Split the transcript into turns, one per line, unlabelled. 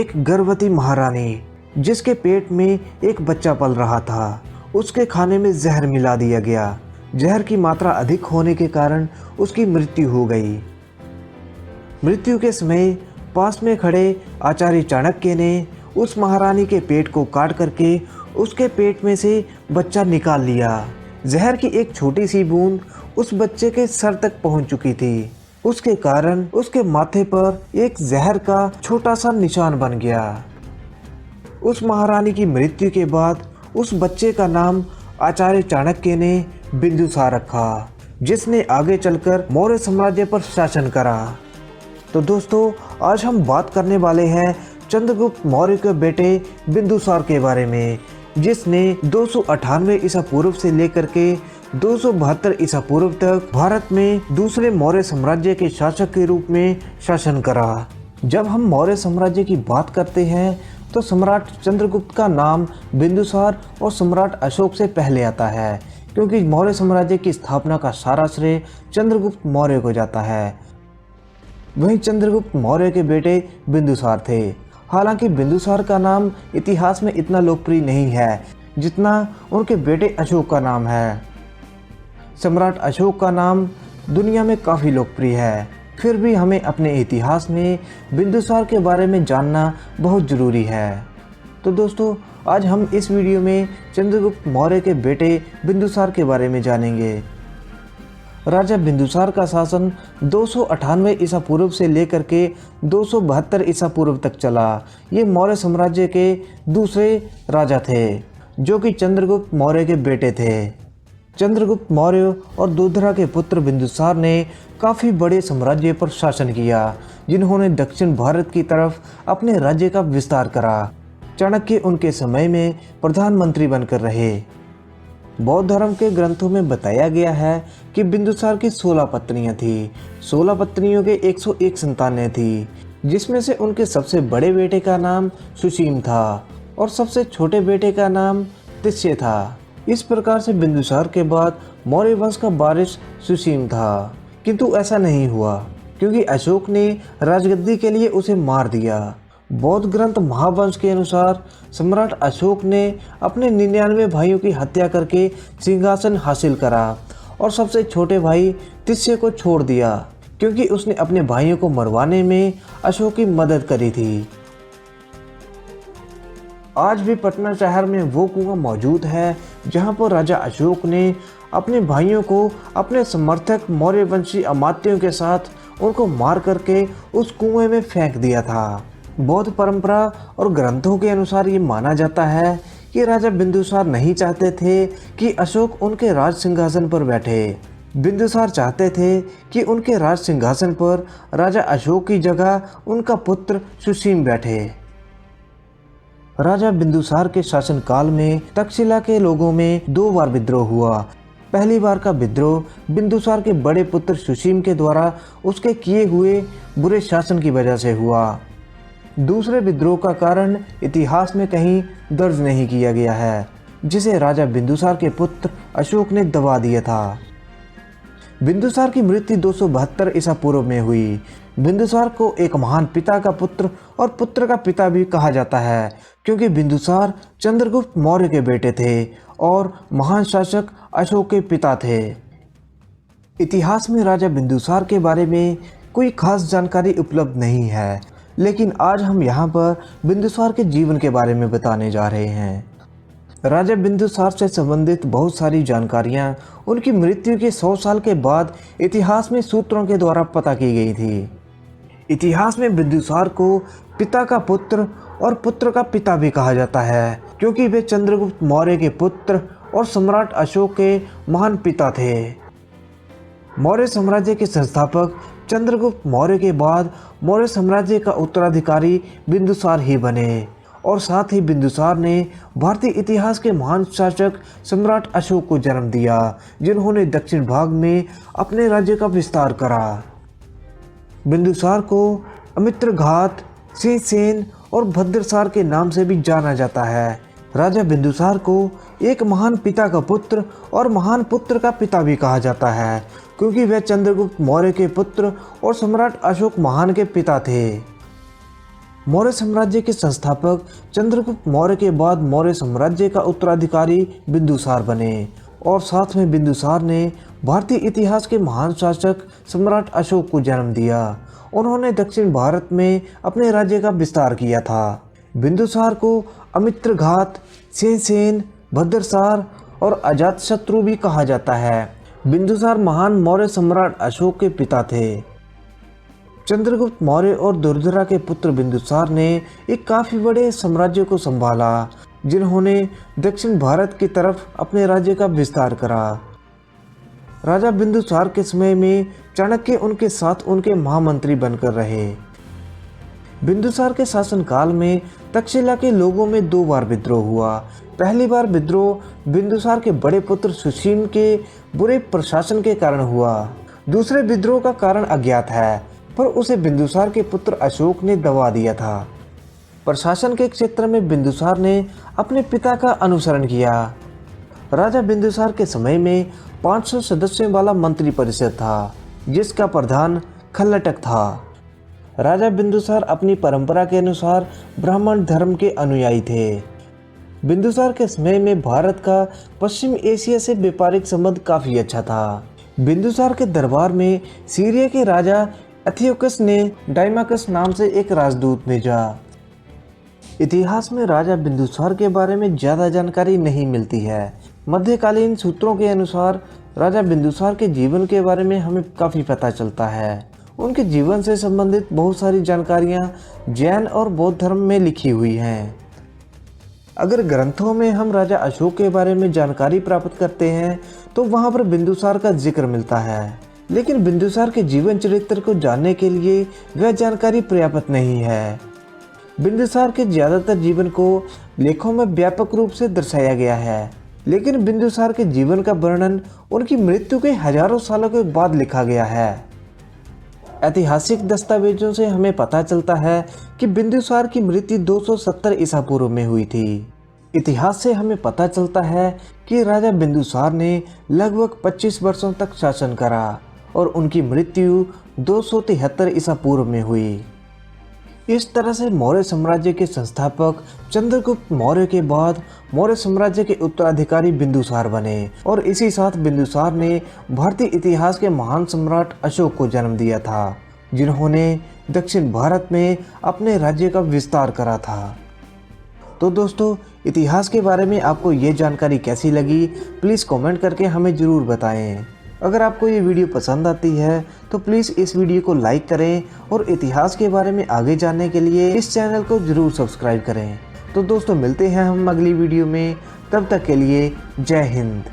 एक गर्भवती महारानी जिसके पेट में एक बच्चा पल रहा था, उसके खाने में जहर मिला दिया गया। जहर की मात्रा अधिक होने के कारण उसकी मृत्यु हो गई। मृत्यु के समय पास में खड़े आचार्य चाणक्य ने उस महारानी के पेट को काट करके उसके पेट में से बच्चा निकाल लिया। जहर की एक छोटी सी बूंद उस बच्चे के सर तक पहुंच चुकी थी। उसके कारण उसके माथे पर एक जहर का छोटा सा निशान बन गया। उस महारानी की मृत्यु के बाद उस बच्चे का नाम आचार्य चाणक्य ने बिंदुसार रखा, जिसने आगे चलकर मौर्य साम्राज्य पर शासन करा। तो दोस्तों, आज हम बात करने वाले हैं चंद्रगुप्त मौर्य के बेटे बिंदुसार के बारे में, जिसने 298 ईसा पूर्व से लेकर के 272 ईसा पूर्व तक भारत में दूसरे मौर्य साम्राज्य के शासक के रूप में शासन करा। जब हम मौर्य साम्राज्य की बात करते हैं तो सम्राट चंद्रगुप्त का नाम बिंदुसार और सम्राट अशोक से पहले आता है, क्योंकि मौर्य साम्राज्य की स्थापना का सारा श्रेय चंद्रगुप्त मौर्य को जाता है। वहीं चंद्रगुप्त मौर्य के बेटे बिंदुसार थे। हालांकि बिंदुसार का नाम इतिहास में इतना लोकप्रिय नहीं है जितना उनके बेटे अशोक का नाम है। सम्राट अशोक का नाम दुनिया में काफ़ी लोकप्रिय है, फिर भी हमें अपने इतिहास में बिंदुसार के बारे में जानना बहुत ज़रूरी है। तो दोस्तों, आज हम इस वीडियो में चंद्रगुप्त मौर्य के बेटे बिंदुसार के बारे में जानेंगे। राजा बिंदुसार का शासन 298 ईसा पूर्व से लेकर के 272 ईसा पूर्व तक चला। ये मौर्य साम्राज्य के दूसरे राजा थे, जो कि चंद्रगुप्त मौर्य के बेटे थे। चंद्रगुप्त मौर्य और दूधरा के पुत्र बिंदुसार ने काफ़ी बड़े साम्राज्य पर शासन किया, जिन्होंने दक्षिण भारत की तरफ अपने राज्य का विस्तार करा। चाणक्य उनके समय में प्रधानमंत्री बनकर रहे। बौद्ध धर्म के ग्रंथों में बताया गया है कि बिंदुसार की 16 पत्नियां थीं। 16 पत्नियों के 101 संतानें थीं, जिसमें से उनके सबसे बड़े बेटे का नाम सुसीम था और सबसे छोटे बेटे का नाम तिष्य था। इस प्रकार से बिंदुसार के बाद मौर्य वंश का वारिस सुसीम था, किंतु ऐसा नहीं हुआ क्योंकि अशोक ने राजगद्दी के लिए उसे मार दिया। बौद्ध ग्रंथ महावंश के अनुसार सम्राट अशोक ने अपने 99 भाइयों की हत्या करके सिंहासन हासिल करा और सबसे छोटे भाई तिष्य को छोड़ दिया, क्योंकि उसने अपने भाइयों को मरवाने में अशोक की मदद करी थी। आज भी पटना शहर में वो कुआं मौजूद है जहां पर राजा अशोक ने अपने भाइयों को अपने समर्थक मौर्य वंशी अमात्यों के साथ उनको मार करके उस कुएं में फेंक दिया था। बौद्ध परंपरा और ग्रंथों के अनुसार ये माना जाता है कि राजा बिंदुसार नहीं चाहते थे कि अशोक उनके राज सिंहासन पर बैठे। बिंदुसार चाहते थे कि उनके राज सिंहासन पर राजा अशोक की जगह उनका पुत्र सुसीम बैठे। राजा बिंदुसार के शासनकाल में तक्षशिला के लोगों में 2 बार विद्रोह हुआ। पहली बार का विद्रोह बिंदुसार के बड़े पुत्र सुसीम के द्वारा उसके किए हुए बुरे शासन की वजह से हुआ। दूसरे विद्रोह का कारण इतिहास में कहीं दर्ज नहीं किया गया है, जिसे राजा बिंदुसार के पुत्र अशोक ने दबा दिया था। बिंदुसार की मृत्यु 272 ईसा पूर्व में हुई। बिंदुसार को एक महान पिता का पुत्र और पुत्र का पिता भी कहा जाता है, क्योंकि बिंदुसार चंद्रगुप्त मौर्य के बेटे थे और महान शासक अशोक के पिता थे। इतिहास में राजा बिंदुसार के बारे में कोई खास जानकारी उपलब्ध नहीं है, लेकिन आज हम यहाँ पर बिंदुसार के जीवन के बारे में बताने जा रहे हैं। राजा बिंदुसार से संबंधित बहुत सारी जानकारियाँ उनकी मृत्यु के 100 साल के बाद इतिहास में सूत्रों के द्वारा पता की गई थी। इतिहास में बिंदुसार को पिता का पुत्र और पुत्र का पिता भी कहा जाता है, क्योंकि वे चंद्रगुप्त मौर्य के पुत्र और सम्राट अशोक के महान पिता थे। मौर्य साम्राज्य के संस्थापक चंद्रगुप्त मौर्य के बाद मौर्य साम्राज्य का उत्तराधिकारी बिंदुसार ही बने, और साथ ही बिंदुसार ने भारतीय इतिहास के महान शासक सम्राट अशोक को जन्म दिया, जिन्होंने दक्षिण भाग में अपने राज्य का विस्तार करा। बिंदुसार को अमित्रघात, सिंहसेन और भद्रसार के नाम से भी जाना जाता है। राजा बिंदुसार को एक महान पिता का पुत्र और महान पुत्र का पिता भी कहा जाता है, क्योंकि वे चंद्रगुप्त मौर्य के पुत्र और सम्राट अशोक महान के पिता थे। मौर्य साम्राज्य के संस्थापक चंद्रगुप्त मौर्य के बाद मौर्य साम्राज्य का उत्तराधिकारी बिंदुसार बने और साथ में बिंदुसार ने भारतीय इतिहास के महान शासक सम्राट अशोक को जन्म दिया। उन्होंने दक्षिण भारत में अपने राज्य का विस्तार किया था। बिंदुसार को अमित्रघात, सेन, भद्रसार और अजातशत्रु भी कहा जाता है। बिंदुसार महान मौर्य सम्राट अशोक के पिता थे। चंद्रगुप्त मौर्य और दुर्धरा के पुत्र बिंदुसार ने एक काफी बड़े साम्राज्य को संभाला, जिन्होंने दक्षिण भारत की तरफ अपने राज्य का विस्तार करा। राजा बिंदुसार के समय में चाणक्य उनके साथ उनके महामंत्री बनकर रहे। बिंदुसार के शासनकाल में तक्षशिला के लोगों में 2 बार विद्रोह हुआ। पहली बार विद्रोह बिंदुसार के बड़े पुत्र सुसीम के बुरे प्रशासन के कारण हुआ। दूसरे विद्रोह का कारण अज्ञात है, पर उसे बिंदुसार के पुत्र अशोक ने दबा दिया था। प्रशासन के क्षेत्र में बिंदुसार ने अपने पिता का अनुसरण किया। राजा बिंदुसार के समय में 500 सदस्यों वाला मंत्री परिषद था, जिसका प्रधान खल्लटक था। राजा बिंदुसार अपनी परंपरा के अनुसार ब्राह्मण धर्म के अनुयायी थे। बिंदुसार के समय में भारत का पश्चिम एशिया से व्यापारिक संबंध काफी अच्छा था। बिंदुसार के दरबार में सीरिया के राजा एथियोकस ने डायमाकस नाम से एक राजदूत भेजा। इतिहास में राजा बिंदुसार के बारे में ज़्यादा जानकारी नहीं मिलती है। मध्यकालीन सूत्रों के अनुसार राजा बिंदुसार के जीवन के बारे में हमें काफ़ी पता चलता है। उनके जीवन से संबंधित बहुत सारी जानकारियाँ जैन और बौद्ध धर्म में लिखी हुई हैं। अगर ग्रंथों में हम राजा अशोक के बारे में जानकारी प्राप्त करते हैं तो वहाँ पर बिंदुसार का जिक्र मिलता है, लेकिन बिंदुसार के जीवन चरित्र को जानने के लिए वह जानकारी पर्याप्त नहीं है। बिंदुसार के ज़्यादातर जीवन को लेखों में व्यापक रूप से दर्शाया गया है, लेकिन बिंदुसार के जीवन का वर्णन उनकी मृत्यु के हजारों सालों के बाद लिखा गया है। ऐतिहासिक दस्तावेजों से हमें पता चलता है कि बिंदुसार की मृत्यु 270 ईसा पूर्व में हुई थी। इतिहास से हमें पता चलता है कि राजा बिंदुसार ने लगभग 25 वर्षों तक शासन करा और उनकी मृत्यु 273 ईसा पूर्व में हुई। इस तरह से मौर्य साम्राज्य के संस्थापक चंद्रगुप्त मौर्य के बाद मौर्य साम्राज्य के उत्तराधिकारी बिंदुसार बने और इसी साथ बिंदुसार ने भारतीय इतिहास के महान सम्राट अशोक को जन्म दिया था, जिन्होंने दक्षिण भारत में अपने राज्य का विस्तार करा था। तो दोस्तों, इतिहास के बारे में आपको ये जानकारी कैसी लगी, प्लीज़ कमेंट करके हमें ज़रूर बताएं। अगर आपको ये वीडियो पसंद आती है तो प्लीज़ इस वीडियो को लाइक करें और इतिहास के बारे में आगे जानने के लिए इस चैनल को ज़रूर सब्सक्राइब करें। तो दोस्तों, मिलते हैं हम अगली वीडियो में। तब तक के लिए जय हिंद।